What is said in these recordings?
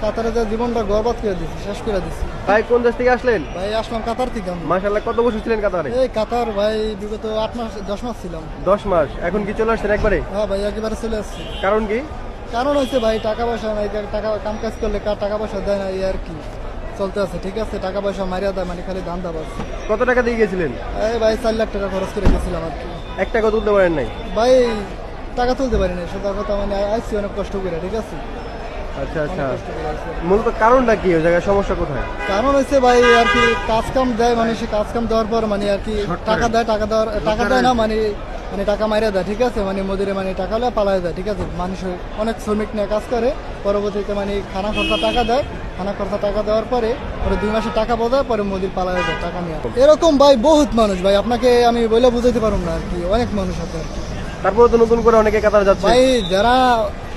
কাতারে যে জীবনটা বরবাদ করে দিছি, শেষ করে দিছি। ভাই কোন দেশ থেকে আসলেন? ভাই আসলাম কাতার থেকে আমি। মাশাআল্লাহ, কত বছর ছিলেন কাতারে? এই কাতার ভাই বিগত 8 মাস 10 মাস ছিলাম। 10 মাস। এখন কি চলে আসছেন একবারে? হ্যাঁ ভাই একেবারে চলে আসছি। কারণ কি? কারণ হচ্ছে ভাই টাকা পয়সা নাই, টাকা কাম কাজ করলে টাকা পয়সা দেয় না, এই আর কি চলতে আছে। ঠিক আছে, টাকা পয়সা মারিয়া দেয়, মানে খালি ধান্দা বাস। কত টাকা দিয়ে গেছিলেন? এই ভাই 4 লাখ টাকা খরচ করে গেছিলাম আর কি। 1 টাকা তুলতে পারেন নাই? ভাই টাকা তুলতে পারি না, সোজা কথা, মানে আইসি অনেক কষ্ট করে। ঠিক আছে, আচ্ছা আচ্ছা, অনেক কষ্ট করে আইছি। মূলত কারণটা কি? ওই জায়গায় সমস্যা কোথায়? কারণ হচ্ছে ভাই আর কি কাজ কাম দেয়, মানে সে কাজ কাম দেওয়ার পর মানে আর কি টাকা দেয়, টাকা দেয় না, মানে টাকা মাইরা দেয়। ঠিক আছে, মানে মদিরে মানে টাকা হলে পালাই দেয়। ঠিক আছে, মানুষ অনেক শ্রমিক নিয়ে কাজ করে, পরবর্তীতে মানে খানা খরচা টাকা দেয়, খানা খরচা টাকা দেওয়ার পরে 2 মাসে টাকা বোঝায়, পরে মোদির পালাই দেয় টাকা নিয়ে। এরকম ভাই বহুত মানুষ, ভাই আপনাকে আমি বলে বুঝাইতে পারবো না আর কি, অনেক মানুষ আছে আর কি। তারপরে তো নতুন করে অনেকে কাতার যাচ্ছে। ভাই যারা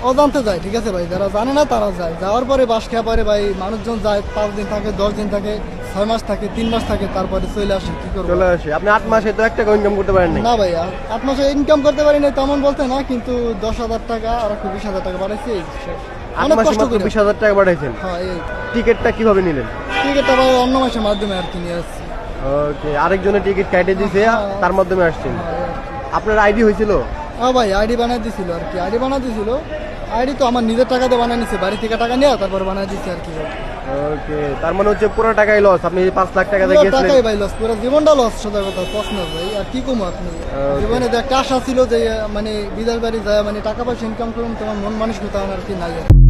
অজান্তে যায়, ঠিক আছে ভাই, যারা জানে না তারা যায়, যাওয়ার পরে বাস খেয়া পরে ভাই মানুষজন যায়, 5 দিন থাকে, 10 দিন থাকে, 6 মাস থাকে, 3 মাস থাকে, তারপরে চলে আসে। কি করবো? চলে আসে। আপনি 8 মাসে তো 1 টাকা ইনকাম করতে পারেন নাই? না ভাই 8 মাসে ইনকাম করতে পারি না তেমন বলতে না, কিন্তু 10,000 টাকা আর 20,000 টাকা বাড়াইছি। 8 অনেক মাসে কষ্ট মাত্র করে। 20,000 টাকা পাঠাইছেন? হ্যাঁ, এই টিকিটটা কিভাবে নিলেন? টিকিটটা ভাই অন্য মাসের মাধ্যমে আর কি নিয়ে আসছি। ওকে, আরেকজনের টিকিট কেটে দিয়েছে, তার মাধ্যমে আসছেন। হ্যাঁ, এই আর কি। আপনার আইডি হয়েছিল? হ্যাঁ ভাই আইডি বানাই দিছিল আর কি, আইডি বানাই দিছিল। আইডি তো আমার নিজের টাকা দিয়ে বানাই নিছে, বাড়ি থেকে টাকা নিয়ে তারপরে বানাই দিছি আর কি। ওকে, তার মানে হচ্ছে পুরো টাকাই লস। আপনি 5 লাখ টাকা দিয়ে পুরো গেছিলেন। টাকাই ভাই লস, পুরো জীবনটা লস। সোজা কথা প্রশ্ন ভাই, আর কি কমো আপনি। জীবনে যে একটা আশা ছিল যে মানে বিদেশ বাড়ি যায়, মানে টাকা পয়সা ইনকাম করুন, তোমার মন মানসিকতা আর কি নাই আর কি।